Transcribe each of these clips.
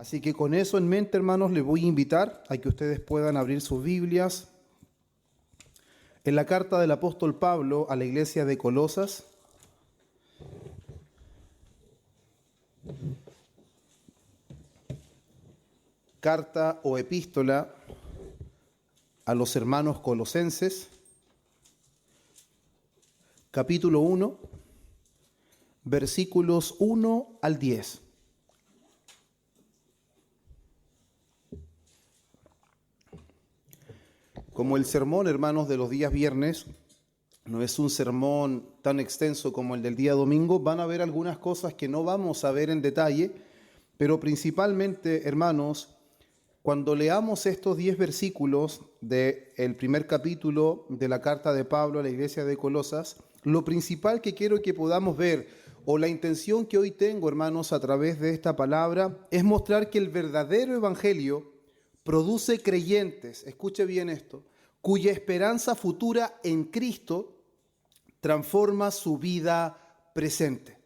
Así que con eso en mente, hermanos, les voy a invitar a que ustedes puedan abrir sus Biblias en la carta del apóstol Pablo a la iglesia de Colosas. Carta o epístola a los hermanos colosenses, capítulo 1, versículos 1 al 10. Como el sermón, hermanos, de los días viernes no es un sermón tan extenso como el del día domingo, van a haber algunas cosas que no vamos a ver en detalle, pero principalmente, hermanos, cuando leamos estos 10 versículos del primer capítulo de la carta de Pablo a la iglesia de Colosas, lo principal que quiero que podamos ver, o la intención que hoy tengo, hermanos, a través de esta palabra, es mostrar que el verdadero evangelio produce creyentes, escuche bien esto, cuya esperanza futura en Cristo transforma su vida presente.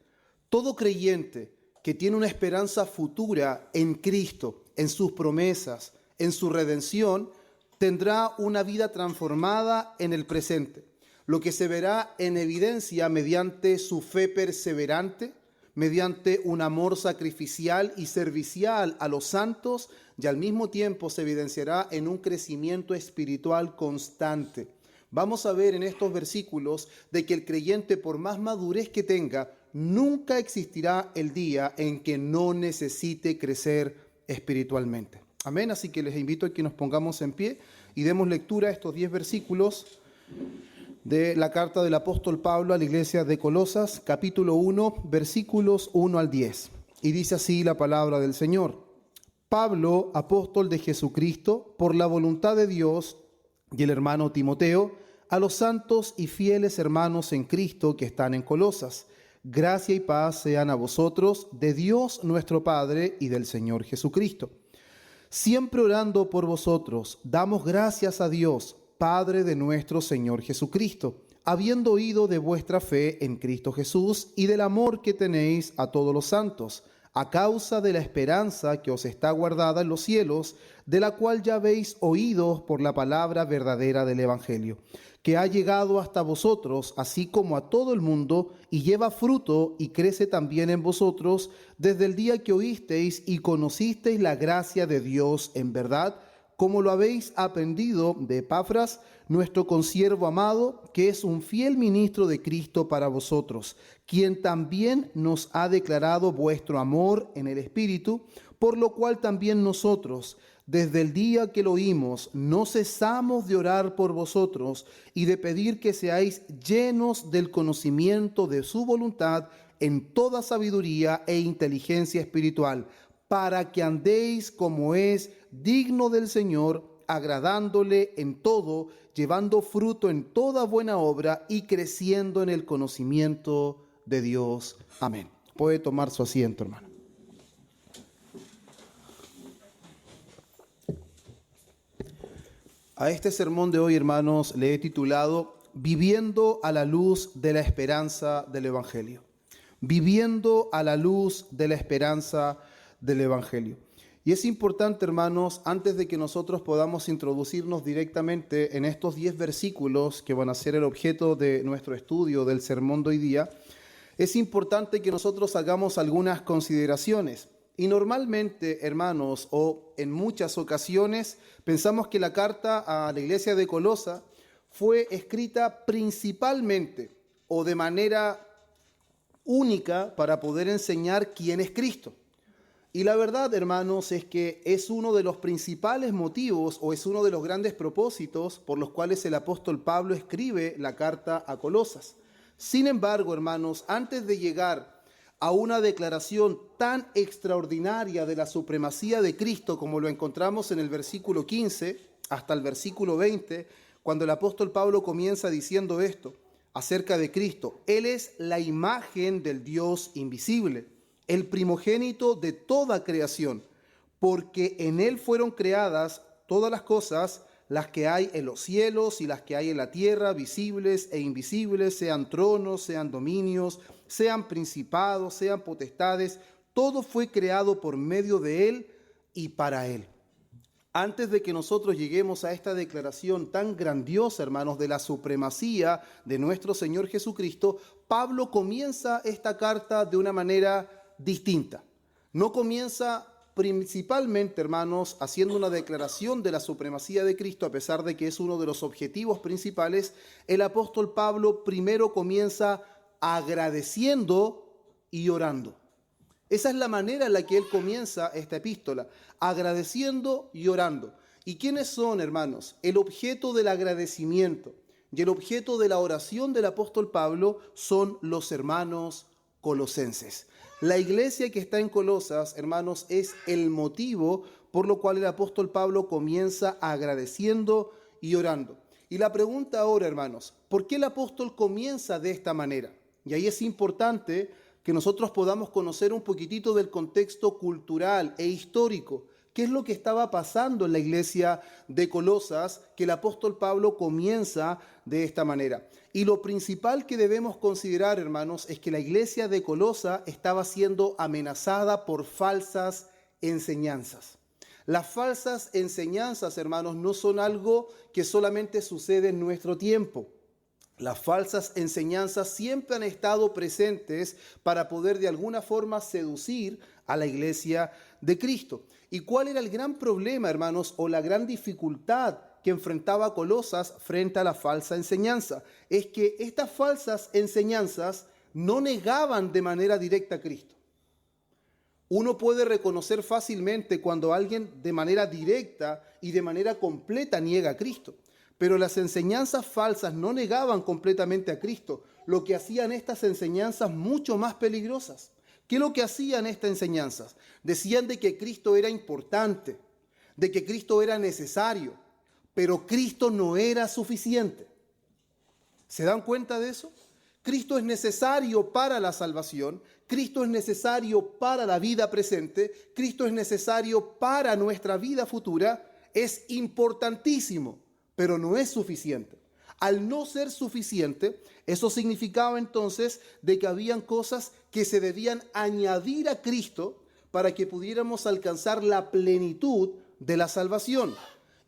Todo creyente que tiene una esperanza futura en Cristo, en sus promesas, en su redención, tendrá una vida transformada en el presente, lo que se verá en evidencia mediante su fe perseverante, mediante un amor sacrificial y servicial a los santos, y al mismo tiempo se evidenciará en un crecimiento espiritual constante. Vamos a ver en estos versículos de que el creyente, por más madurez que tenga, nunca existirá el día en que no necesite crecer espiritualmente. Amén. Así que les invito a que nos pongamos en pie y demos lectura a estos 10 versículos de la carta del apóstol Pablo a la iglesia de Colosas, capítulo 1, versículos 1 al 10. Y dice así la palabra del Señor. Pablo, apóstol de Jesucristo, por la voluntad de Dios, y el hermano Timoteo, a los santos y fieles hermanos en Cristo que están en Colosas. Gracia y paz sean a vosotros, de Dios nuestro Padre y del Señor Jesucristo. Siempre orando por vosotros, damos gracias a Dios, Padre de nuestro Señor Jesucristo, habiendo oído de vuestra fe en Cristo Jesús y del amor que tenéis a todos los santos, a causa de la esperanza que os está guardada en los cielos, de la cual ya habéis oído por la palabra verdadera del Evangelio, que ha llegado hasta vosotros, así como a todo el mundo, y lleva fruto y crece también en vosotros, desde el día que oísteis y conocisteis la gracia de Dios en verdad, como lo habéis aprendido de Epafras, nuestro consiervo amado, que es un fiel ministro de Cristo para vosotros, quien también nos ha declarado vuestro amor en el Espíritu, por lo cual también nosotros, desde el día que lo oímos, no cesamos de orar por vosotros y de pedir que seáis llenos del conocimiento de su voluntad en toda sabiduría e inteligencia espiritual, para que andéis como es digno del Señor, agradándole en todo, llevando fruto en toda buena obra y creciendo en el conocimiento de Dios. Amén. Puede tomar su asiento, hermano. A este sermón de hoy, hermanos, le he titulado Viviendo a la luz de la esperanza del Evangelio. Viviendo a la luz de la esperanza del Evangelio. Y es importante, hermanos, antes de que nosotros podamos introducirnos directamente en estos 10 versículos que van a ser el objeto de nuestro estudio del sermón de hoy día, es importante que nosotros hagamos algunas consideraciones. Y normalmente, hermanos, o en muchas ocasiones, pensamos que la carta a la iglesia de Colosas fue escrita principalmente o de manera única para poder enseñar quién es Cristo. Y la verdad, hermanos, es que es uno de los principales motivos o es uno de los grandes propósitos por los cuales el apóstol Pablo escribe la carta a Colosas. Sin embargo, hermanos, antes de llegar a una declaración tan extraordinaria de la supremacía de Cristo como lo encontramos en el versículo 15 hasta el versículo 20, cuando el apóstol Pablo comienza diciendo esto acerca de Cristo: Él es la imagen del Dios invisible, el primogénito de toda creación, porque en Él fueron creadas todas las cosas, las que hay en los cielos y las que hay en la tierra, visibles e invisibles, sean tronos, sean dominios, sean principados, sean potestades. Todo fue creado por medio de Él y para Él. Antes de que nosotros lleguemos a esta declaración tan grandiosa, hermanos, de la supremacía de nuestro Señor Jesucristo, Pablo comienza esta carta de una manera distinta. No comienza principalmente, hermanos, haciendo una declaración de la supremacía de Cristo, a pesar de que es uno de los objetivos principales. El apóstol Pablo primero comienza agradeciendo y orando. Esa es la manera en la que él comienza esta epístola, agradeciendo y orando. ¿Y quiénes son, hermanos? El objeto del agradecimiento y el objeto de la oración del apóstol Pablo son los hermanos colosenses. La iglesia que está en Colosas, hermanos, es el motivo por lo cual el apóstol Pablo comienza agradeciendo y orando. Y la pregunta ahora, hermanos, ¿por qué el apóstol comienza de esta manera? Y ahí es importante que nosotros podamos conocer un poquitito del contexto cultural e histórico. ¿Qué es lo que estaba pasando en la iglesia de Colosas que el apóstol Pablo comienza de esta manera? Y lo principal que debemos considerar, hermanos, es que la iglesia de Colosas estaba siendo amenazada por falsas enseñanzas. Las falsas enseñanzas, hermanos, no son algo que solamente sucede en nuestro tiempo. Las falsas enseñanzas siempre han estado presentes para poder de alguna forma seducir a la iglesia de Cristo. ¿Y cuál era el gran problema, hermanos, o la gran dificultad que enfrentaba Colosas frente a la falsa enseñanza? Es que estas falsas enseñanzas no negaban de manera directa a Cristo. Uno puede reconocer fácilmente cuando alguien de manera directa y de manera completa niega a Cristo. Pero las enseñanzas falsas no negaban completamente a Cristo, lo que hacían estas enseñanzas mucho más peligrosas. ¿Qué es lo que hacían estas enseñanzas? Decían de que Cristo era importante, de que Cristo era necesario, pero Cristo no era suficiente. ¿Se dan cuenta de eso? Cristo es necesario para la salvación, Cristo es necesario para la vida presente, Cristo es necesario para nuestra vida futura, es importantísimo, pero no es suficiente. Al no ser suficiente, eso significaba entonces de que habían cosas que se debían añadir a Cristo para que pudiéramos alcanzar la plenitud de la salvación.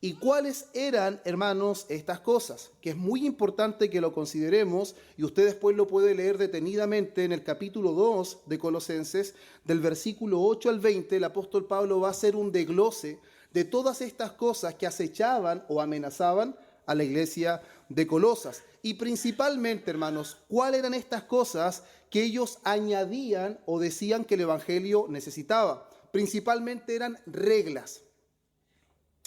¿Y cuáles eran, hermanos, estas cosas? Que es muy importante que lo consideremos, y usted después lo puede leer detenidamente en el capítulo 2 de Colosenses, del versículo 8 al 20, el apóstol Pablo va a hacer un desglose de todas estas cosas que acechaban o amenazaban a la iglesia de Colosas. Y principalmente, hermanos, ¿cuáles eran estas cosas que ellos añadían o decían que el evangelio necesitaba? Principalmente eran reglas.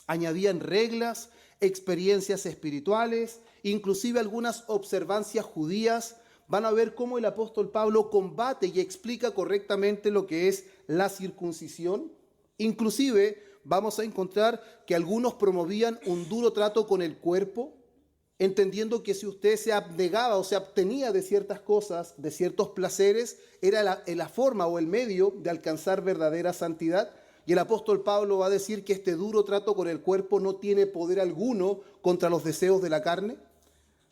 Añadían reglas, experiencias espirituales, inclusive algunas observancias judías. Van a ver cómo el apóstol Pablo combate y explica correctamente lo que es la circuncisión. Inclusive vamos a encontrar que algunos promovían un duro trato con el cuerpo, entendiendo que si usted se abnegaba o se abstenía de ciertas cosas, de ciertos placeres, era la forma o el medio de alcanzar verdadera santidad. Y el apóstol Pablo va a decir que este duro trato con el cuerpo no tiene poder alguno contra los deseos de la carne,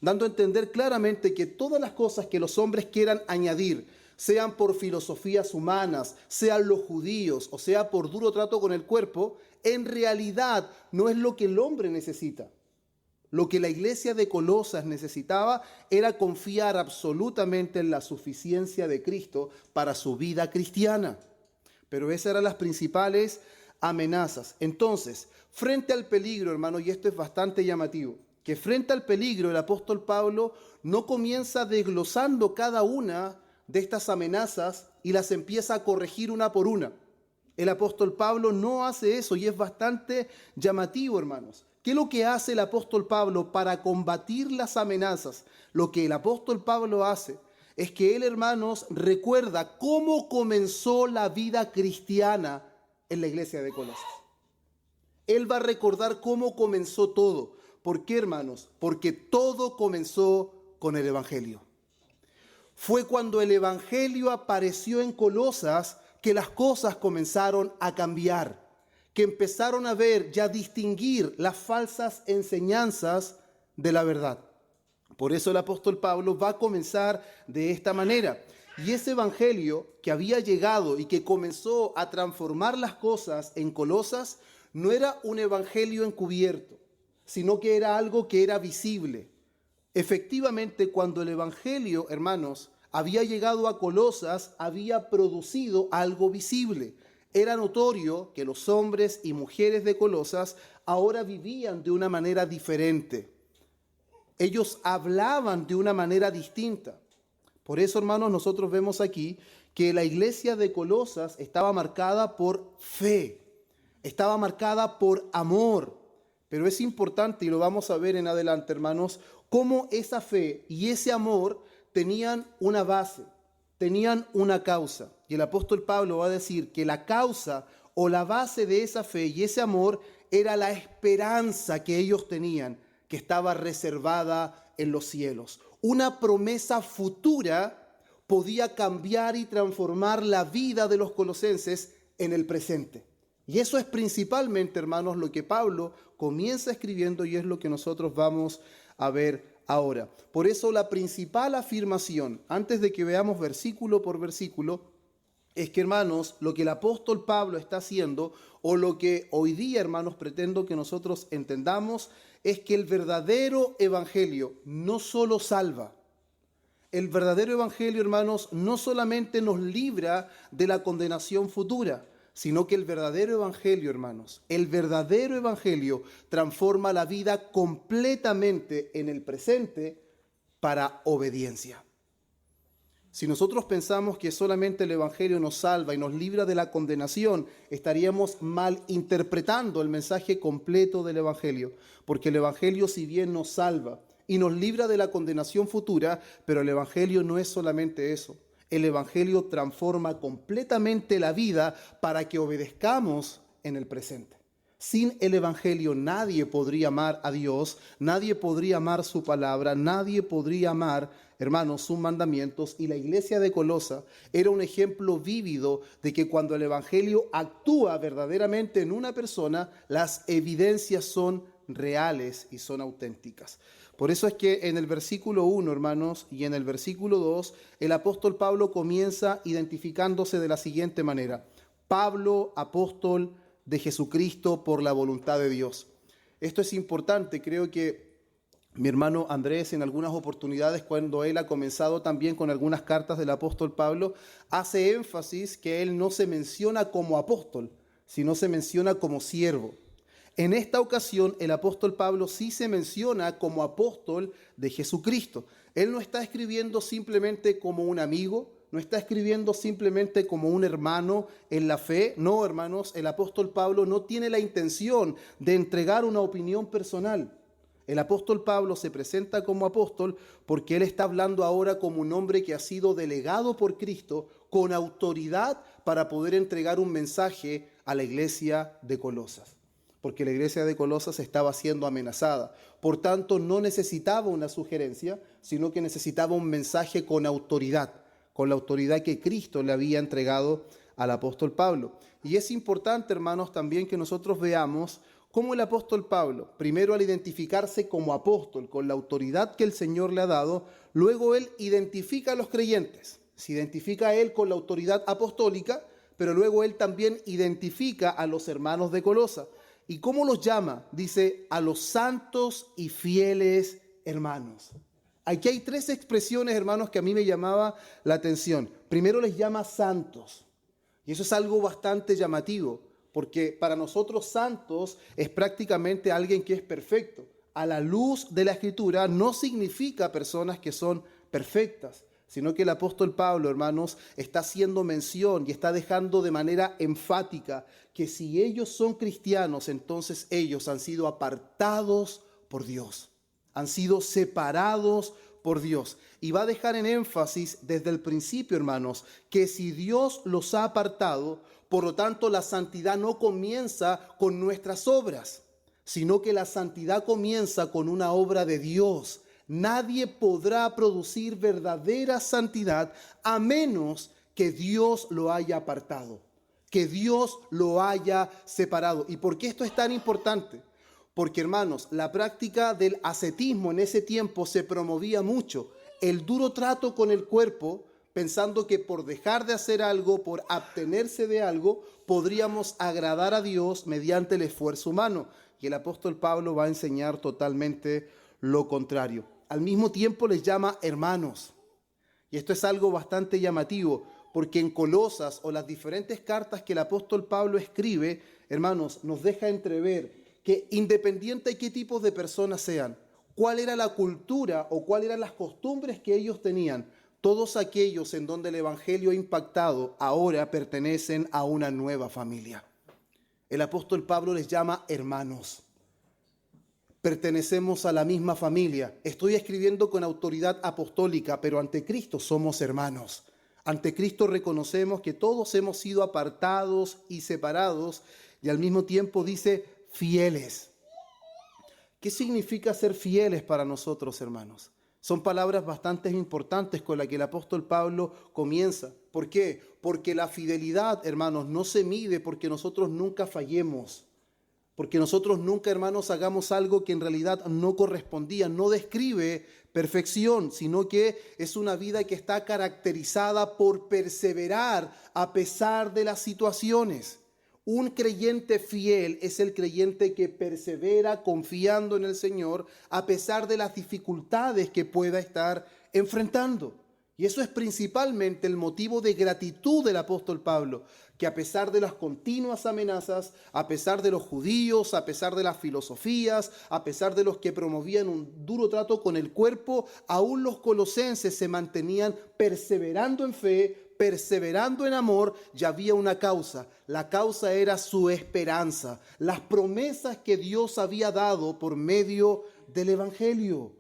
dando a entender claramente que todas las cosas que los hombres quieran añadir, sean por filosofías humanas, sean los judíos, o sea por duro trato con el cuerpo, en realidad no es lo que el hombre necesita. Lo que la iglesia de Colosas necesitaba era confiar absolutamente en la suficiencia de Cristo para su vida cristiana. Pero esas eran las principales amenazas. Entonces, frente al peligro, hermano, y esto es bastante llamativo, que frente al peligro el apóstol Pablo no comienza desglosando cada una de estas amenazas y las empieza a corregir una por una. El apóstol Pablo no hace eso y es bastante llamativo, hermanos. ¿Qué es lo que hace el apóstol Pablo para combatir las amenazas? Lo que el apóstol Pablo hace es que él, hermanos, recuerda cómo comenzó la vida cristiana en la iglesia de Colosas. Él va a recordar cómo comenzó todo. ¿Por qué, hermanos? Porque todo comenzó con el evangelio. Fue cuando el evangelio apareció en Colosas que las cosas comenzaron a cambiar, que empezaron a ver y a distinguir las falsas enseñanzas de la verdad. Por eso el apóstol Pablo va a comenzar de esta manera. Y ese evangelio que había llegado y que comenzó a transformar las cosas en Colosas, no era un evangelio encubierto, sino que era algo que era visible. Efectivamente, cuando el evangelio, hermanos, había llegado a Colosas, había producido algo visible. Era notorio que los hombres y mujeres de Colosas ahora vivían de una manera diferente. Ellos hablaban de una manera distinta. Por eso, hermanos, nosotros vemos aquí que la iglesia de Colosas estaba marcada por fe, estaba marcada por amor. Pero es importante, y lo vamos a ver en adelante, hermanos, cómo esa fe y ese amor tenían una base, tenían una causa. Y el apóstol Pablo va a decir que la causa o la base de esa fe y ese amor era la esperanza que ellos tenían, que estaba reservada en los cielos. Una promesa futura podía cambiar y transformar la vida de los colosenses en el presente. Y eso es principalmente, hermanos, lo que Pablo comienza escribiendo y es lo que nosotros vamos a ver ahora. Por eso la principal afirmación, antes de que veamos versículo por versículo, es que, hermanos, lo que el apóstol Pablo está haciendo, o lo que hoy día, hermanos, pretendo que nosotros entendamos, es que el verdadero evangelio no solo salva. El verdadero evangelio, hermanos, no solamente nos libra de la condenación futura, sino que el verdadero evangelio, hermanos, el verdadero evangelio transforma la vida completamente en el presente para obediencia. Si nosotros pensamos que solamente el evangelio nos salva y nos libra de la condenación, estaríamos mal interpretando el mensaje completo del evangelio, porque el evangelio, si bien nos salva y nos libra de la condenación futura, pero el evangelio no es solamente eso. El evangelio transforma completamente la vida para que obedezcamos en el presente. Sin el evangelio nadie podría amar a Dios, nadie podría amar su palabra, nadie podría amar, hermanos, sus mandamientos. Y la iglesia de Colosa era un ejemplo vívido de que cuando el evangelio actúa verdaderamente en una persona, las evidencias son reales y son auténticas. Por eso es que en el versículo 1, hermanos, y en el versículo 2, el apóstol Pablo comienza identificándose de la siguiente manera: Pablo, apóstol de Jesucristo por la voluntad de Dios. Esto es importante. Creo que mi hermano Andrés, en algunas oportunidades, cuando él ha comenzado también con algunas cartas del apóstol Pablo, hace énfasis que él no se menciona como apóstol, sino se menciona como siervo. En esta ocasión, el apóstol Pablo sí se menciona como apóstol de Jesucristo. Él no está escribiendo simplemente como un amigo, no está escribiendo simplemente como un hermano en la fe. No, hermanos, el apóstol Pablo no tiene la intención de entregar una opinión personal. El apóstol Pablo se presenta como apóstol porque él está hablando ahora como un hombre que ha sido delegado por Cristo con autoridad para poder entregar un mensaje a la iglesia de Colosas. Porque la iglesia de Colosas estaba siendo amenazada. Por tanto, no necesitaba una sugerencia, sino que necesitaba un mensaje con la autoridad que Cristo le había entregado al apóstol Pablo. Y es importante, hermanos, también que nosotros veamos cómo el apóstol Pablo, primero al identificarse como apóstol, con la autoridad que el Señor le ha dado, luego él identifica a los creyentes. Se identifica a él con la autoridad apostólica, pero luego él también identifica a los hermanos de Colosa. ¿Y cómo los llama? Dice, a los santos y fieles hermanos. Aquí hay tres expresiones, hermanos, que a mí me llamaba la atención. Primero les llama santos. Y eso es algo bastante llamativo, porque para nosotros santos es prácticamente alguien que es perfecto. A la luz de la Escritura no significa personas que son perfectas, sino que el apóstol Pablo, hermanos, está haciendo mención y está dejando de manera enfática que si ellos son cristianos, entonces ellos han sido apartados por Dios, han sido separados por Dios. Y va a dejar en énfasis desde el principio, hermanos, que si Dios los ha apartado, por lo tanto la santidad no comienza con nuestras obras, sino que la santidad comienza con una obra de Dios. Nadie podrá producir verdadera santidad a menos que Dios lo haya apartado, que Dios lo haya separado. ¿Y por qué esto es tan importante? Porque, hermanos, la práctica del ascetismo en ese tiempo se promovía mucho. El duro trato con el cuerpo pensando que por dejar de hacer algo, por abstenerse de algo, podríamos agradar a Dios mediante el esfuerzo humano. Y el apóstol Pablo va a enseñar totalmente lo contrario. Al mismo tiempo les llama hermanos. Y esto es algo bastante llamativo, porque en Colosas o las diferentes cartas que el apóstol Pablo escribe, hermanos, nos deja entrever que independiente de qué tipos de personas sean, cuál era la cultura o cuáles eran las costumbres que ellos tenían, todos aquellos en donde el evangelio ha impactado ahora pertenecen a una nueva familia. El apóstol Pablo les llama hermanos. Pertenecemos a la misma familia. Estoy escribiendo con autoridad apostólica, pero ante Cristo somos hermanos. Ante Cristo reconocemos que todos hemos sido apartados y separados y al mismo tiempo dice fieles. ¿Qué significa ser fieles para nosotros, hermanos? Son palabras bastante importantes con las que el apóstol Pablo comienza. ¿Por qué? Porque la fidelidad, hermanos, no se mide porque nosotros nunca fallemos. Porque nosotros nunca, hermanos, hagamos algo que en realidad no correspondía, no describe perfección, sino que es una vida que está caracterizada por perseverar a pesar de las situaciones. Un creyente fiel es el creyente que persevera confiando en el Señor a pesar de las dificultades que pueda estar enfrentando. Y eso es principalmente el motivo de gratitud del apóstol Pablo, que a pesar de las continuas amenazas, a pesar de los judíos, a pesar de las filosofías, a pesar de los que promovían un duro trato con el cuerpo, aún los colosenses se mantenían perseverando en fe, perseverando en amor, y había una causa. La causa era su esperanza, las promesas que Dios había dado por medio del Evangelio.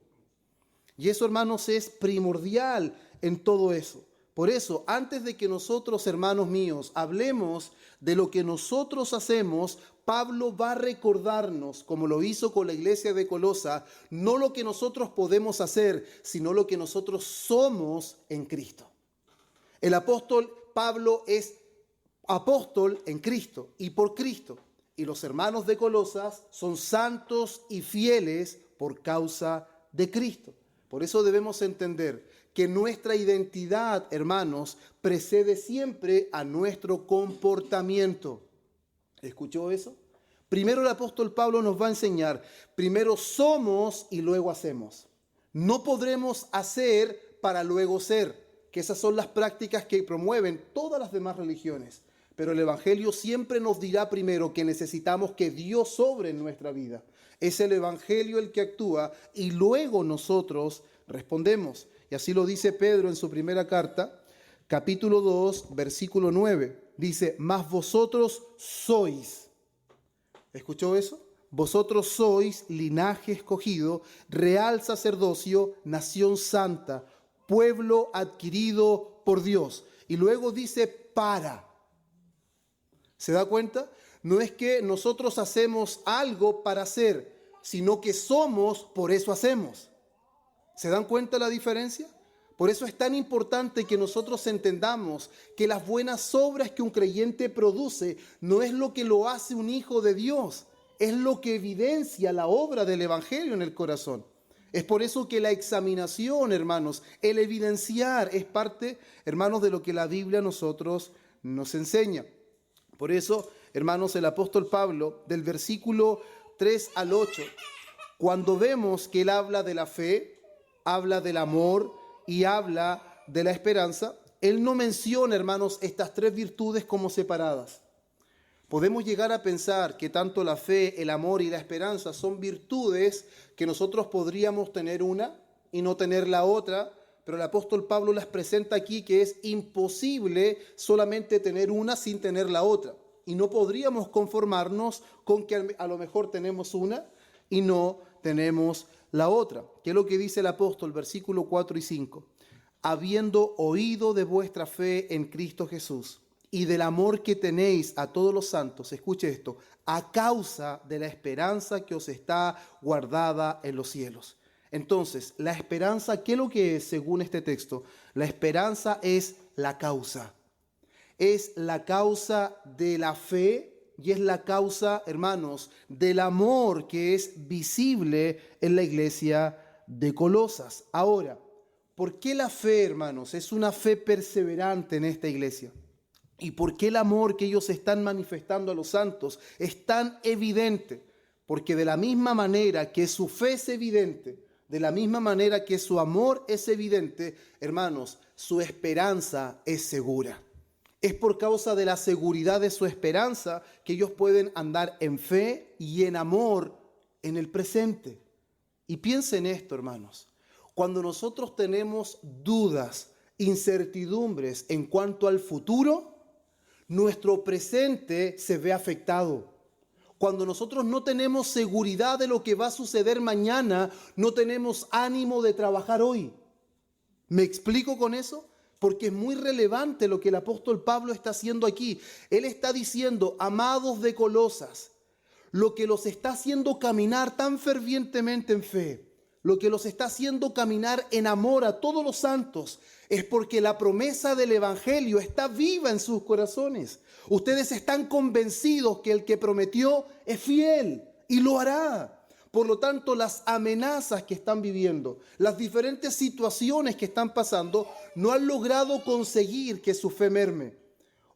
Y eso, hermanos, es primordial en todo eso. Por eso, antes de que nosotros, hermanos míos, hablemos de lo que nosotros hacemos, Pablo va a recordarnos, como lo hizo con la iglesia de Colosa, no lo que nosotros podemos hacer, sino lo que nosotros somos en Cristo. El apóstol Pablo es apóstol en Cristo y por Cristo. Y los hermanos de Colosas son santos y fieles por causa de Cristo. Por eso debemos entender que nuestra identidad, hermanos, precede siempre a nuestro comportamiento. ¿Escuchó eso? Primero el apóstol Pablo nos va a enseñar, primero somos y luego hacemos. No podremos hacer para luego ser, que esas son las prácticas que promueven todas las demás religiones. Pero el Evangelio siempre nos dirá primero que necesitamos que Dios obre en nuestra vida. Es el Evangelio el que actúa y luego nosotros respondemos. Y así lo dice Pedro en su primera carta, capítulo 2, versículo 9. Dice, mas vosotros sois. ¿Escuchó eso? Vosotros sois linaje escogido, real sacerdocio, nación santa, pueblo adquirido por Dios. Y luego dice para. ¿Se da cuenta? No es que nosotros hacemos algo para hacer, sino que somos, por eso hacemos. ¿Se dan cuenta la diferencia? Por eso es tan importante que nosotros entendamos que las buenas obras que un creyente produce no es lo que lo hace un hijo de Dios, es lo que evidencia la obra del Evangelio en el corazón. Es por eso que la examinación, hermanos, el evidenciar es parte, hermanos, de lo que la Biblia a nosotros nos enseña. Por eso, hermanos, el apóstol Pablo, del versículo 3 al 8, cuando vemos que él habla de la fe, habla del amor y habla de la esperanza, él no menciona, hermanos, estas tres virtudes como separadas. Podemos llegar a pensar que tanto la fe, el amor y la esperanza son virtudes que nosotros podríamos tener una y no tener la otra, pero el apóstol Pablo las presenta aquí que es imposible solamente tener una sin tener la otra. Y no podríamos conformarnos con que a lo mejor tenemos una y no tenemos la otra. ¿Qué es lo que dice el apóstol? Versículo 4 y 5. Habiendo oído de vuestra fe en Cristo Jesús y del amor que tenéis a todos los santos, escuche esto, a causa de la esperanza que os está guardada en los cielos. Entonces, la esperanza, ¿qué es lo que es según este texto? La esperanza es la causa. Es la causa de la fe y es la causa, hermanos, del amor que es visible en la iglesia de Colosas. Ahora, ¿Por qué la fe, hermanos, es una fe perseverante en esta iglesia? ¿Y por qué el amor que ellos están manifestando a los santos es tan evidente? Porque de la misma manera que su fe es evidente, de la misma manera que su amor es evidente, hermanos, su esperanza es segura. Es por causa de la seguridad de su esperanza que ellos pueden andar en fe y en amor en el presente. Y piensen esto, hermanos. Cuando nosotros tenemos dudas, incertidumbres en cuanto al futuro, nuestro presente se ve afectado. Cuando nosotros no tenemos seguridad de lo que va a suceder mañana, no tenemos ánimo de trabajar hoy. ¿Me explico con eso? Porque es muy relevante lo que el apóstol Pablo está haciendo aquí. Él está diciendo, amados de Colosas, lo que los está haciendo caminar tan fervientemente en fe, lo que los está haciendo caminar en amor a todos los santos, es porque la promesa del evangelio está viva en sus corazones. Ustedes están convencidos que el que prometió es fiel y lo hará. Por lo tanto, las amenazas que están viviendo, las diferentes situaciones que están pasando, no han logrado conseguir que su fe merme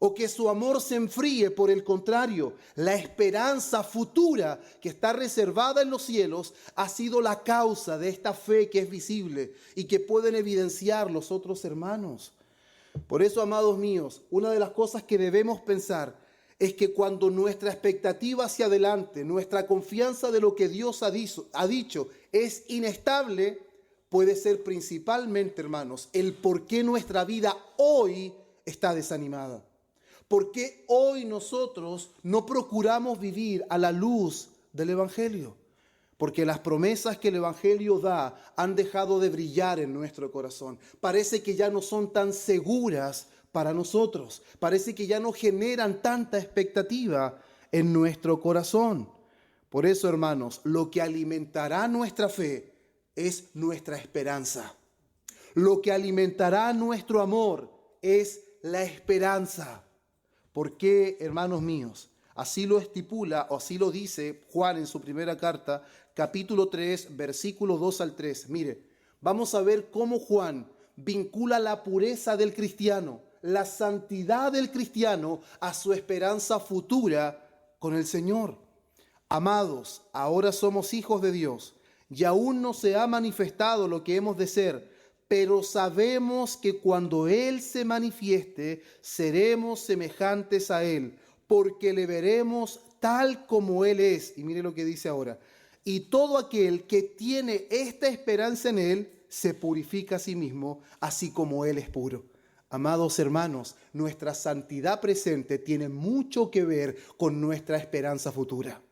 o que su amor se enfríe. Por el contrario, la esperanza futura que está reservada en los cielos ha sido la causa de esta fe que es visible y que pueden evidenciar los otros hermanos. Por eso, amados míos, una de las cosas que debemos pensar es que cuando nuestra expectativa hacia adelante, nuestra confianza de lo que Dios ha dicho es inestable, puede ser principalmente, hermanos, el por qué nuestra vida hoy está desanimada. ¿Por qué hoy nosotros no procuramos vivir a la luz del Evangelio? Porque las promesas que el Evangelio da han dejado de brillar en nuestro corazón. Parece que ya no son tan seguras para nosotros. Parece que ya no generan tanta expectativa en nuestro corazón. Por eso, hermanos, lo que alimentará nuestra fe es nuestra esperanza. Lo que alimentará nuestro amor es la esperanza. ¿Por qué, hermanos míos? Así lo estipula o así lo dice Juan en su primera carta, capítulo 3, versículos 2 al 3. Mire, vamos a ver cómo Juan vincula la pureza del cristiano, la santidad del cristiano a su esperanza futura con el Señor. Amados, ahora somos hijos de Dios y aún no se ha manifestado lo que hemos de ser, pero sabemos que cuando Él se manifieste, seremos semejantes a Él, porque le veremos tal como Él es. Y mire lo que dice ahora. Y todo aquel que tiene esta esperanza en Él, se purifica a sí mismo, así como Él es puro. Amados hermanos, nuestra santidad presente tiene mucho que ver con nuestra esperanza futura.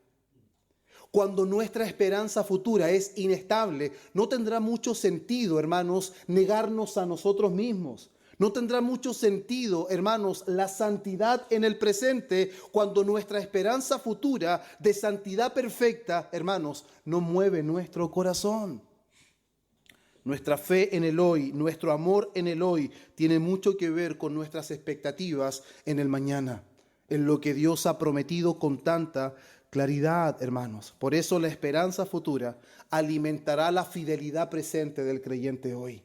Cuando nuestra esperanza futura es inestable, no tendrá mucho sentido, hermanos, negarnos a nosotros mismos. No tendrá mucho sentido, hermanos, la santidad en el presente cuando nuestra esperanza futura de santidad perfecta, hermanos, no mueve nuestro corazón. Nuestra fe en el hoy, nuestro amor en el hoy, tiene mucho que ver con nuestras expectativas en el mañana, en lo que Dios ha prometido con tanta claridad, hermanos. Por eso la esperanza futura alimentará la fidelidad presente del creyente hoy.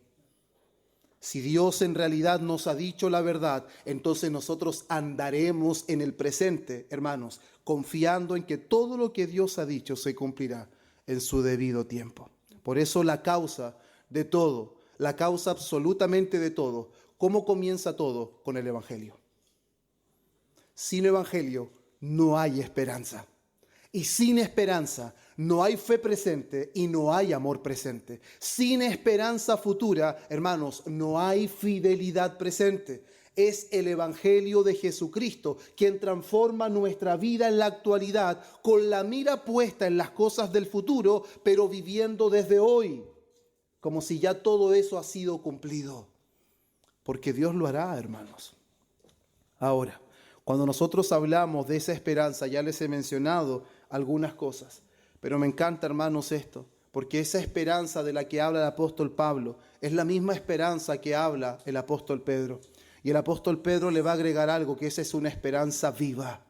Si Dios en realidad nos ha dicho la verdad, entonces nosotros andaremos en el presente, hermanos, confiando en que todo lo que Dios ha dicho se cumplirá en su debido tiempo. Por eso la causa de todo, la causa absolutamente de todo, ¿cómo comienza todo? Con el Evangelio. Sin Evangelio no hay esperanza. Y sin esperanza no hay fe presente y no hay amor presente. Sin esperanza futura, hermanos, no hay fidelidad presente. Es el Evangelio de Jesucristo quien transforma nuestra vida en la actualidad con la mira puesta en las cosas del futuro, pero viviendo desde hoy, como si ya todo eso ha sido cumplido. Porque Dios lo hará, hermanos. Ahora, cuando nosotros hablamos de esa esperanza, ya les he mencionado algunas cosas, pero me encanta, hermanos, esto, porque esa esperanza de la que habla el apóstol Pablo es la misma esperanza que habla el apóstol Pedro. Y el apóstol Pedro le va a agregar algo, que esa es una esperanza viva.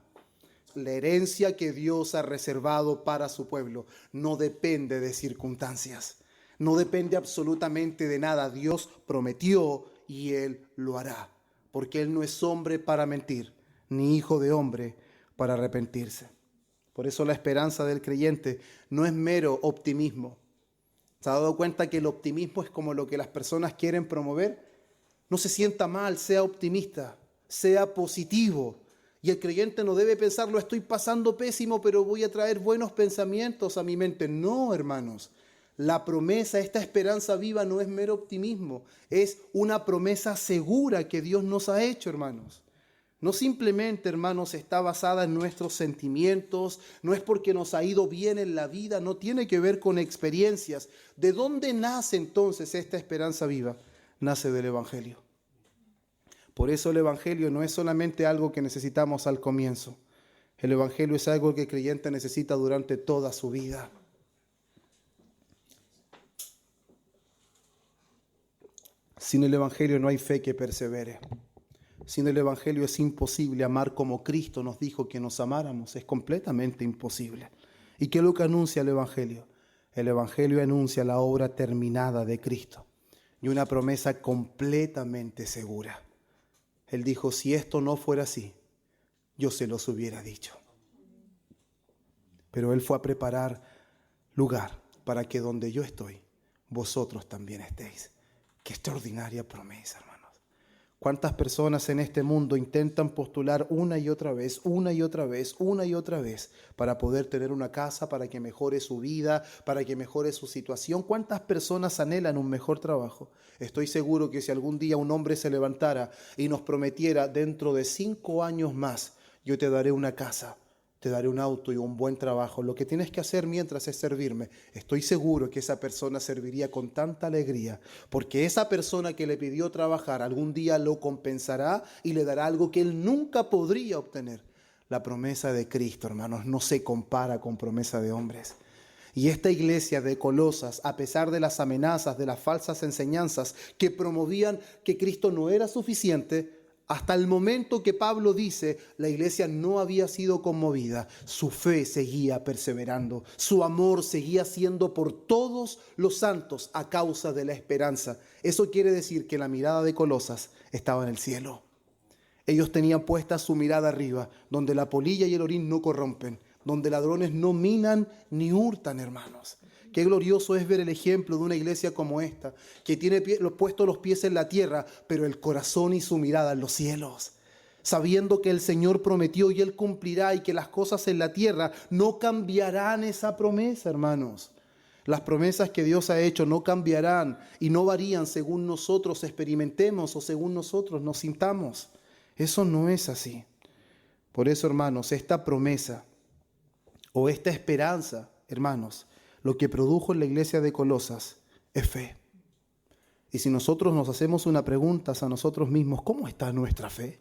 La herencia que Dios ha reservado para su pueblo no depende de circunstancias. No depende absolutamente de nada. Dios prometió y Él lo hará. Porque Él no es hombre para mentir, ni hijo de hombre para arrepentirse. Por eso la esperanza del creyente no es mero optimismo. ¿Se ha dado cuenta que el optimismo es como lo que las personas quieren promover? No se sienta mal, sea optimista, sea positivo. Y el creyente no debe pensar, lo estoy pasando pésimo, pero voy a traer buenos pensamientos a mi mente. No, hermanos. La promesa, esta esperanza viva no es mero optimismo, es una promesa segura que Dios nos ha hecho, hermanos. No simplemente, hermanos, está basada en nuestros sentimientos, no es porque nos ha ido bien en la vida, no tiene que ver con experiencias. ¿De dónde nace entonces esta esperanza viva? Nace del Evangelio. Por eso el Evangelio no es solamente algo que necesitamos al comienzo. El Evangelio es algo que el creyente necesita durante toda su vida. Sin el Evangelio no hay fe que persevere. Sin el Evangelio es imposible amar como Cristo nos dijo que nos amáramos. Es completamente imposible. ¿Y qué es lo que anuncia el Evangelio? El Evangelio anuncia la obra terminada de Cristo y una promesa completamente segura. Él dijo, si esto no fuera así, yo se los hubiera dicho. Pero Él fue a preparar lugar para que donde yo estoy, vosotros también estéis. Qué extraordinaria promesa, hermanos. ¿Cuántas personas en este mundo intentan postular una y otra vez para poder tener una casa, para que mejore su vida, para que mejore su situación? ¿Cuántas personas anhelan un mejor trabajo? Estoy seguro que si algún día un hombre se levantara y nos prometiera, dentro de 5 años más, yo te daré una casa, te daré un auto y un buen trabajo. Lo que tienes que hacer mientras es servirme. Estoy seguro que esa persona serviría con tanta alegría, porque esa persona que le pidió trabajar algún día lo compensará y le dará algo que él nunca podría obtener. La promesa de Cristo, hermanos, no se compara con promesa de hombres. Y esta iglesia de Colosas, a pesar de las amenazas, de las falsas enseñanzas que promovían que Cristo no era suficiente, hasta el momento que Pablo dice, la iglesia no había sido conmovida, su fe seguía perseverando, su amor seguía siendo por todos los santos a causa de la esperanza. Eso quiere decir que la mirada de Colosas estaba en el cielo. Ellos tenían puesta su mirada arriba, donde la polilla y el orín no corrompen, donde ladrones no minan ni hurtan, hermanos. Qué glorioso es ver el ejemplo de una iglesia como esta, que tiene puestos los pies en la tierra, pero el corazón y su mirada en los cielos, sabiendo que el Señor prometió y Él cumplirá y que las cosas en la tierra no cambiarán esa promesa, hermanos. Las promesas que Dios ha hecho no cambiarán y no varían según nosotros experimentemos o según nosotros nos sintamos. Eso no es así. Por eso, hermanos, esta promesa o esta esperanza, hermanos, lo que produjo en la iglesia de Colosas es fe. Y si nosotros nos hacemos una pregunta a nosotros mismos, ¿cómo está nuestra fe?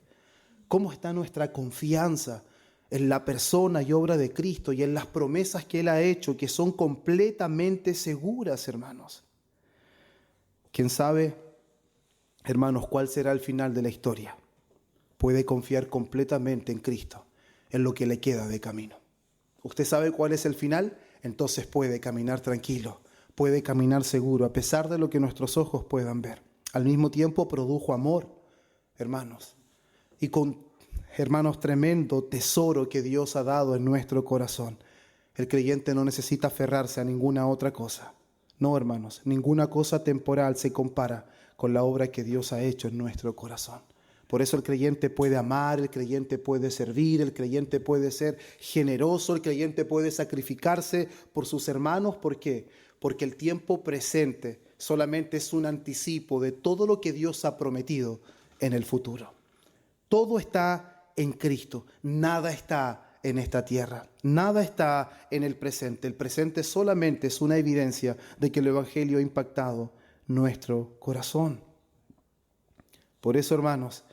¿Cómo está nuestra confianza en la persona y obra de Cristo y en las promesas que Él ha hecho, que son completamente seguras, hermanos? ¿Quién sabe, hermanos, cuál será el final de la historia? Puede confiar completamente en Cristo, en lo que le queda de camino. ¿Usted sabe cuál es el final? Entonces puede caminar tranquilo, puede caminar seguro, a pesar de lo que nuestros ojos puedan ver. Al mismo tiempo produjo amor, hermanos, y con, hermanos, tremendo tesoro que Dios ha dado en nuestro corazón. El creyente no necesita aferrarse a ninguna otra cosa. No, hermanos, ninguna cosa temporal se compara con la obra que Dios ha hecho en nuestro corazón. Por eso el creyente puede amar, el creyente puede servir, el creyente puede ser generoso, el creyente puede sacrificarse por sus hermanos. ¿Por qué? Porque el tiempo presente solamente es un anticipo de todo lo que Dios ha prometido en el futuro. Todo está en Cristo, nada está en esta tierra, nada está en el presente. El presente solamente es una evidencia de que el Evangelio ha impactado nuestro corazón. Por eso, hermanos,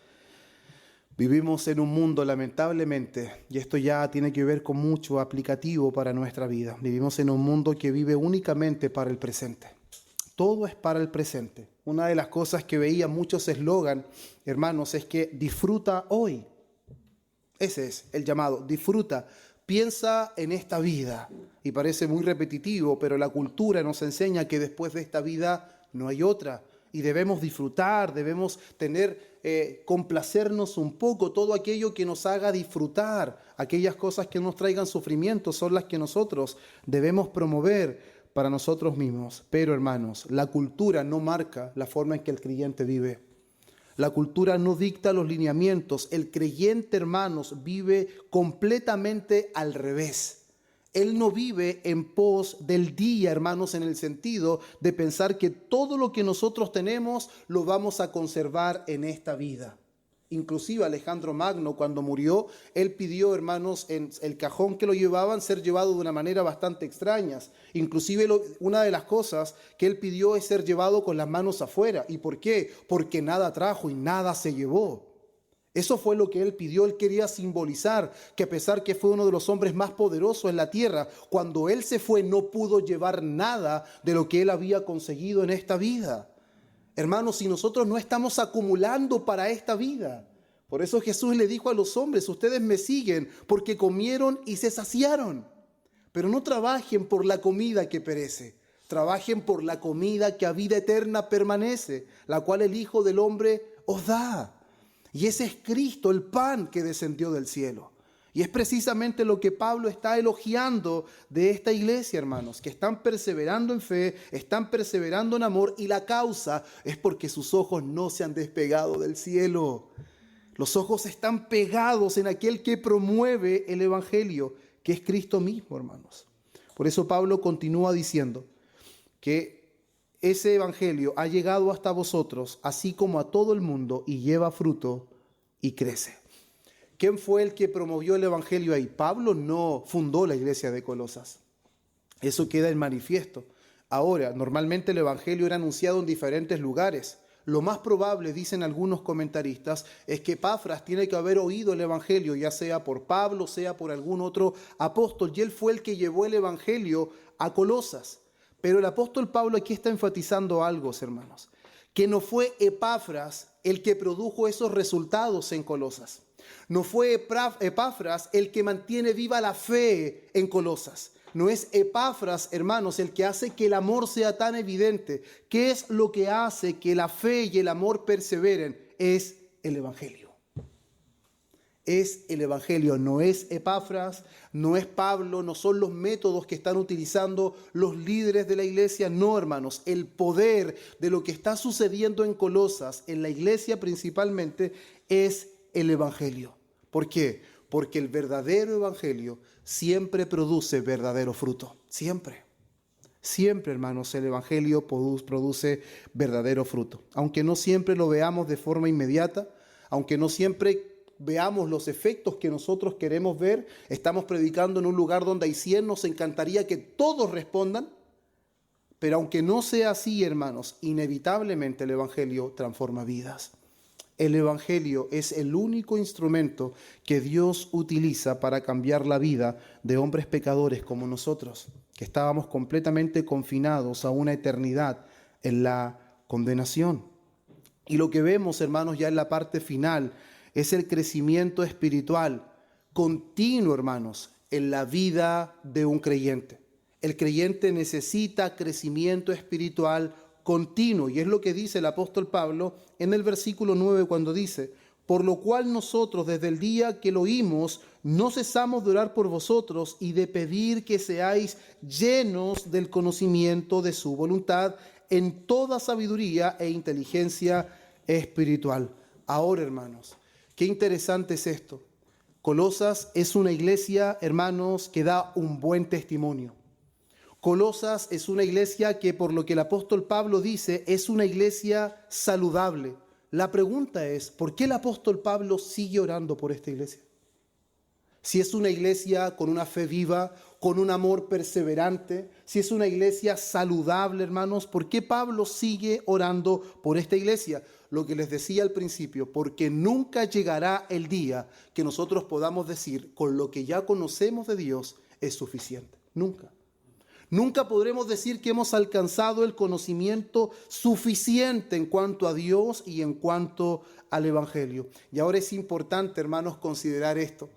vivimos en un mundo, lamentablemente, y esto ya tiene que ver con mucho aplicativo para nuestra vida. Vivimos en un mundo que vive únicamente para el presente. Todo es para el presente. Una de las cosas que veía muchos eslogan, hermanos, es que disfruta hoy. Ese es el llamado, disfruta, piensa en esta vida. Y parece muy repetitivo, pero la cultura nos enseña que después de esta vida no hay otra. Y debemos disfrutar, debemos complacernos un poco. Todo aquello que nos haga disfrutar, aquellas cosas que nos traigan sufrimiento son las que nosotros debemos promover para nosotros mismos. Pero hermanos, la cultura no marca la forma en que el creyente vive. La cultura no dicta los lineamientos. El creyente, hermanos, vive completamente al revés. Él no vive en pos del día, hermanos, en el sentido de pensar que todo lo que nosotros tenemos lo vamos a conservar en esta vida. Inclusive Alejandro Magno, cuando murió, él pidió, hermanos, en el cajón que lo llevaban, ser llevado de una manera bastante extraña. Inclusive una de las cosas que él pidió es ser llevado con las manos afuera. ¿Y por qué? Porque nada trajo y nada se llevó. Eso fue lo que él pidió. Él quería simbolizar que a pesar que fue uno de los hombres más poderosos en la tierra, cuando él se fue no pudo llevar nada de lo que él había conseguido en esta vida. Hermanos, si nosotros no estamos acumulando para esta vida, por eso Jesús le dijo a los hombres: ustedes me siguen porque comieron y se saciaron. Pero no trabajen por la comida que perece, trabajen por la comida que a vida eterna permanece, la cual el Hijo del Hombre os da. Y ese es Cristo, el pan que descendió del cielo. Y es precisamente lo que Pablo está elogiando de esta iglesia, hermanos, que están perseverando en fe, están perseverando en amor, y la causa es porque sus ojos no se han despegado del cielo. Los ojos están pegados en aquel que promueve el evangelio, que es Cristo mismo, hermanos. Por eso Pablo continúa diciendo que ese evangelio ha llegado hasta vosotros, así como a todo el mundo, y lleva fruto y crece. ¿Quién fue el que promovió el evangelio ahí? Pablo no fundó la iglesia de Colosas. Eso queda en manifiesto. Ahora, normalmente el evangelio era anunciado en diferentes lugares. Lo más probable, dicen algunos comentaristas, es que Epafras tiene que haber oído el evangelio, ya sea por Pablo, sea por algún otro apóstol, y él fue el que llevó el evangelio a Colosas. Pero el apóstol Pablo aquí está enfatizando algo, hermanos, que no fue Epafras el que produjo esos resultados en Colosas. No fue Epafras el que mantiene viva la fe en Colosas. No es Epafras, hermanos, el que hace que el amor sea tan evidente. ¿Qué es lo que hace que la fe y el amor perseveren? Es el evangelio. Es el evangelio, no es Epafras, no es Pablo, no son los métodos que están utilizando los líderes de la iglesia. No, hermanos, el poder de lo que está sucediendo en Colosas, en la iglesia principalmente, es el evangelio. ¿Por qué? Porque el verdadero evangelio siempre produce verdadero fruto. Siempre. Siempre, hermanos, el evangelio produce verdadero fruto. Aunque no siempre lo veamos de forma inmediata, aunque no siempre veamos los efectos que nosotros queremos ver, estamos predicando en un lugar donde hay 100, nos encantaría que todos respondan, pero aunque no sea así, hermanos, inevitablemente el evangelio transforma vidas. El evangelio es el único instrumento que Dios utiliza para cambiar la vida de hombres pecadores como nosotros, que estábamos completamente confinados a una eternidad en la condenación. Y lo que vemos, hermanos, ya en la parte final es el crecimiento espiritual continuo, hermanos, en la vida de un creyente. El creyente necesita crecimiento espiritual continuo, y es lo que dice el apóstol Pablo en el versículo 9 cuando dice: por lo cual nosotros desde el día que lo oímos no cesamos de orar por vosotros y de pedir que seáis llenos del conocimiento de su voluntad en toda sabiduría e inteligencia espiritual. Ahora, hermanos, qué interesante es esto. Colosas es una iglesia, hermanos, que da un buen testimonio. Colosas es una iglesia que, por lo que el apóstol Pablo dice, es una iglesia saludable. La pregunta es, ¿por qué el apóstol Pablo sigue orando por esta iglesia? Si es una iglesia con una fe viva, con un amor perseverante, si es una iglesia saludable, hermanos, ¿por qué Pablo sigue orando por esta iglesia? Lo que les decía al principio, porque nunca llegará el día que nosotros podamos decir, con lo que ya conocemos de Dios es suficiente. Nunca. Nunca podremos decir que hemos alcanzado el conocimiento suficiente en cuanto a Dios y en cuanto al Evangelio. Y ahora es importante, hermanos, considerar esto,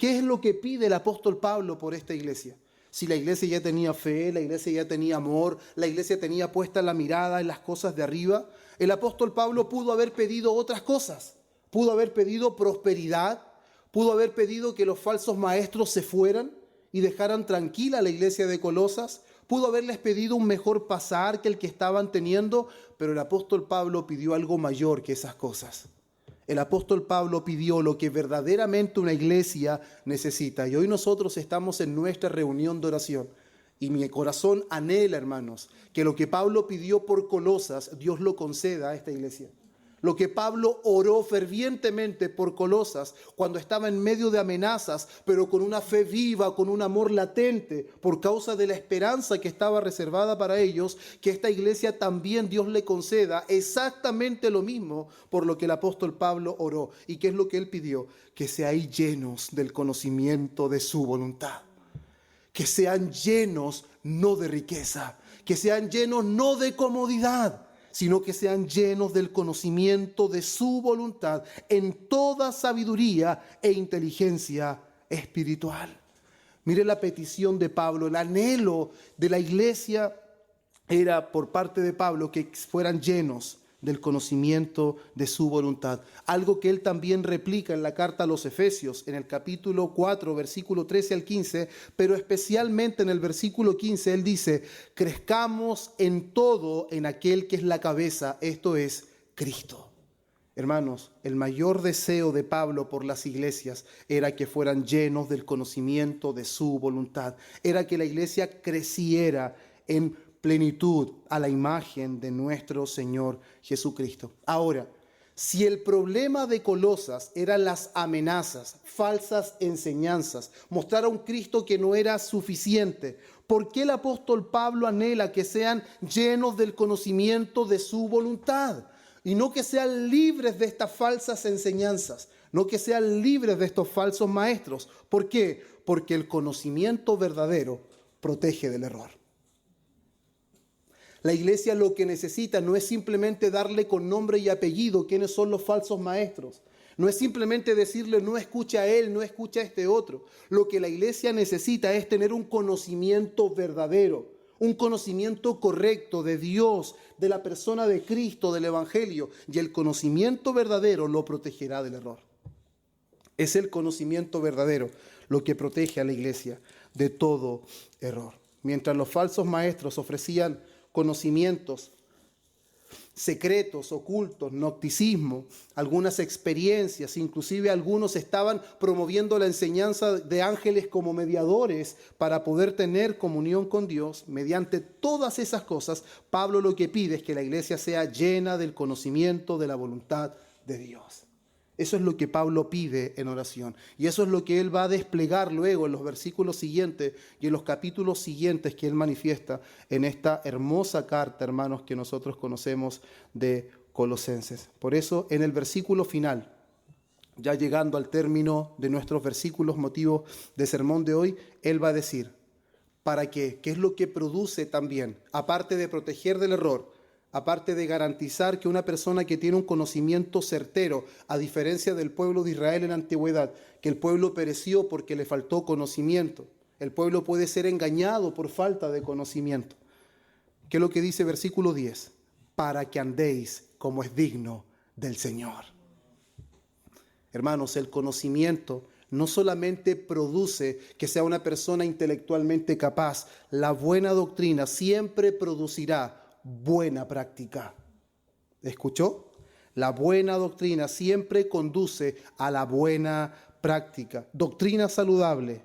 ¿Qué es lo que pide el apóstol Pablo por esta iglesia? Si la iglesia ya tenía fe, la iglesia ya tenía amor, la iglesia tenía puesta la mirada en las cosas de arriba, el apóstol Pablo pudo haber pedido otras cosas. Pudo haber pedido prosperidad, pudo haber pedido que los falsos maestros se fueran y dejaran tranquila a la iglesia de Colosas, pudo haberles pedido un mejor pasar que el que estaban teniendo, pero el apóstol Pablo pidió algo mayor que esas cosas. El apóstol Pablo pidió lo que verdaderamente una iglesia necesita. Y hoy nosotros estamos en nuestra reunión de oración. Y mi corazón anhela, hermanos, que lo que Pablo pidió por Colosas, Dios lo conceda a esta iglesia. Lo que Pablo oró fervientemente por Colosas cuando estaba en medio de amenazas, pero con una fe viva, con un amor latente, por causa de la esperanza que estaba reservada para ellos, que esta iglesia también Dios le conceda exactamente lo mismo por lo que el apóstol Pablo oró. ¿Y qué es lo que él pidió? Que seáis llenos del conocimiento de su voluntad. Que sean llenos no de riqueza, que sean llenos no de comodidad, sino que sean llenos del conocimiento de su voluntad en toda sabiduría e inteligencia espiritual. Mire la petición de Pablo, el anhelo de la iglesia era por parte de Pablo que fueran llenos del conocimiento de su voluntad. Algo que él también replica en la carta a los Efesios, en el capítulo 4, versículo 13 al 15, pero especialmente en el versículo 15, él dice, crezcamos en todo en aquel que es la cabeza, esto es Cristo. Hermanos, el mayor deseo de Pablo por las iglesias era que fueran llenos del conocimiento de su voluntad. Era que la iglesia creciera en plenitud a la imagen de nuestro Señor Jesucristo. Ahora, si el problema de Colosas eran las amenazas, falsas enseñanzas, mostrar a un Cristo que no era suficiente, ¿por qué el apóstol Pablo anhela que sean llenos del conocimiento de su voluntad? Y no que sean libres de estas falsas enseñanzas, no que sean libres de estos falsos maestros. ¿Por qué? Porque el conocimiento verdadero protege del error. La iglesia lo que necesita no es simplemente darle con nombre y apellido quiénes son los falsos maestros. No es simplemente decirle no escucha a él, no escucha a este otro. Lo que la iglesia necesita es tener un conocimiento verdadero, un conocimiento correcto de Dios, de la persona de Cristo, del Evangelio. Y el conocimiento verdadero lo protegerá del error. Es el conocimiento verdadero lo que protege a la iglesia de todo error. Mientras los falsos maestros ofrecían conocimientos secretos, ocultos, gnosticismo, algunas experiencias, inclusive algunos estaban promoviendo la enseñanza de ángeles como mediadores para poder tener comunión con Dios. Mediante todas esas cosas, Pablo lo que pide es que la iglesia sea llena del conocimiento de la voluntad de Dios. Eso es lo que Pablo pide en oración. Y eso es lo que él va a desplegar luego en los versículos siguientes y en los capítulos siguientes que él manifiesta en esta hermosa carta, hermanos, que nosotros conocemos de Colosenses. Por eso, en el versículo final, ya llegando al término de nuestros versículos motivos de sermón de hoy, él va a decir, ¿para qué? ¿Qué es lo que produce también? Aparte de proteger del error, aparte de garantizar que una persona que tiene un conocimiento certero, a diferencia del pueblo de Israel en la antigüedad, que el pueblo pereció porque le faltó conocimiento. El pueblo puede ser engañado por falta de conocimiento. ¿Qué es lo que dice versículo 10? Para que andéis como es digno del Señor. Hermanos, el conocimiento no solamente produce que sea una persona intelectualmente capaz, la buena doctrina siempre producirá buena práctica. ¿Escuchó? La buena doctrina siempre conduce a la buena práctica. Doctrina saludable,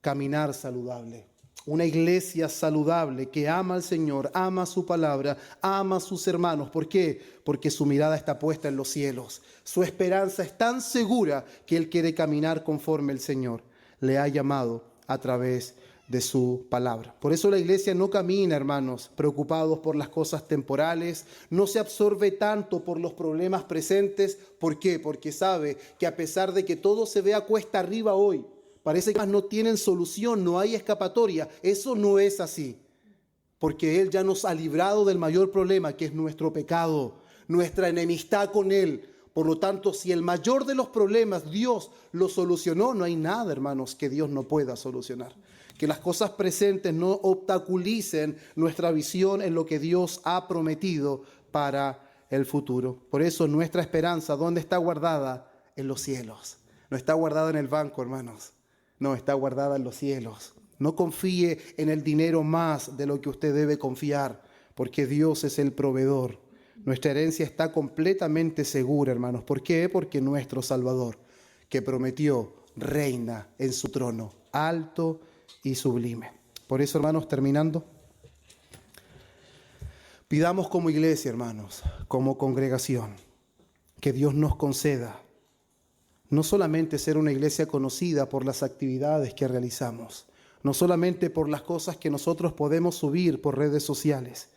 caminar saludable. Una iglesia saludable que ama al Señor, ama su palabra, ama a sus hermanos. ¿Por qué? Porque su mirada está puesta en los cielos. Su esperanza es tan segura que él quiere caminar conforme el Señor le ha llamado a través de su palabra. Por eso la iglesia no camina, hermanos, preocupados por las cosas temporales, no se absorbe tanto por los problemas presentes. ¿Por qué? Porque sabe que a pesar de que todo se vea cuesta arriba hoy, parece que no tienen solución, no hay escapatoria. Eso no es así, porque Él ya nos ha librado del mayor problema, que es nuestro pecado, nuestra enemistad con Él. Por lo tanto, si el mayor de los problemas Dios lo solucionó, no hay nada, hermanos, que Dios no pueda solucionar. Que las cosas presentes no obstaculicen nuestra visión en lo que Dios ha prometido para el futuro. Por eso nuestra esperanza, ¿dónde está guardada? En los cielos. No está guardada en el banco, hermanos. No, está guardada en los cielos. No confíe en el dinero más de lo que usted debe confiar, porque Dios es el proveedor. Nuestra herencia está completamente segura, hermanos. ¿Por qué? Porque nuestro Salvador, que prometió, reina en su trono, alto y sublime. Por eso, hermanos, terminando, pidamos como iglesia, hermanos, como congregación, que Dios nos conceda no solamente ser una iglesia conocida por las actividades que realizamos, no solamente por las cosas que nosotros podemos subir por redes sociales,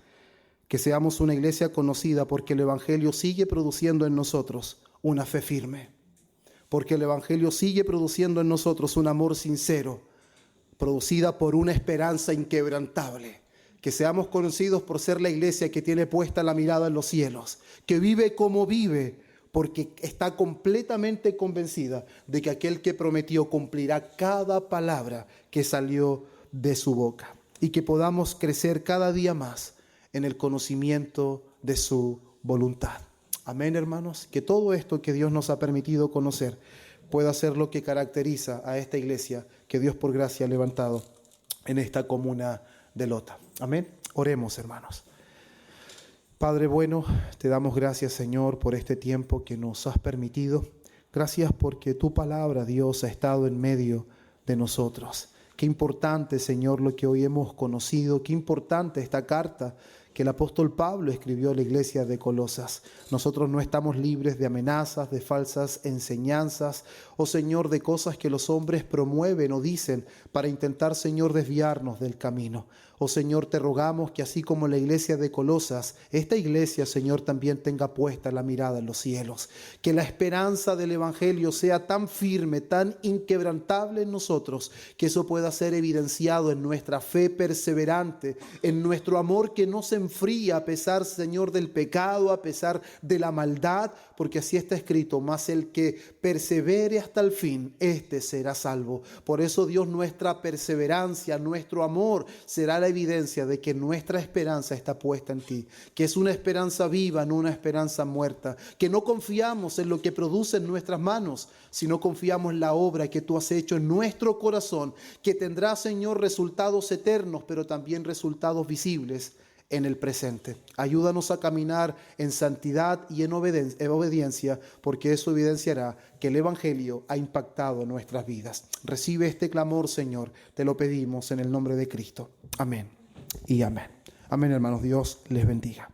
que seamos una iglesia conocida porque el Evangelio sigue produciendo en nosotros una fe firme, porque el Evangelio sigue produciendo en nosotros un amor sincero, producida por una esperanza inquebrantable. Que seamos conocidos por ser la iglesia que tiene puesta la mirada en los cielos, que vive como vive, porque está completamente convencida de que aquel que prometió cumplirá cada palabra que salió de su boca. Y que podamos crecer cada día más en el conocimiento de su voluntad. Amén, hermanos. Que todo esto que Dios nos ha permitido conocer pueda ser lo que caracteriza a esta iglesia que Dios por gracia ha levantado en esta comuna de Lota. Amén. Oremos, hermanos. Padre bueno, te damos gracias, Señor, por este tiempo que nos has permitido. Gracias porque tu palabra, Dios, ha estado en medio de nosotros. Qué importante, Señor, lo que hoy hemos conocido. Qué importante esta carta que el apóstol Pablo escribió a la iglesia de Colosas. Nosotros no estamos libres de amenazas, de falsas enseñanzas, oh Señor, de cosas que los hombres promueven o dicen para intentar, Señor, desviarnos del camino. Oh Señor, te rogamos que así como la iglesia de Colosas, esta iglesia, Señor, también tenga puesta la mirada en los cielos. Que la esperanza del Evangelio sea tan firme, tan inquebrantable en nosotros, que eso pueda ser evidenciado en nuestra fe perseverante, en nuestro amor que no se enfría a pesar, Señor, del pecado, a pesar de la maldad, porque así está escrito, mas el que persevere hasta el fin, éste será salvo. Por eso, Dios, nuestra perseverancia, nuestro amor será la evidencia de que nuestra esperanza está puesta en ti, que es una esperanza viva, no una esperanza muerta, que no confiamos en lo que produce en nuestras manos, sino confiamos en la obra que tú has hecho en nuestro corazón, que tendrá, Señor, resultados eternos, pero también resultados visibles en el presente. Ayúdanos a caminar en santidad y en obediencia, porque eso evidenciará que el Evangelio ha impactado nuestras vidas. Recibe este clamor, Señor, te lo pedimos en el nombre de Cristo. Amén y amén. Amén, hermanos. Dios les bendiga.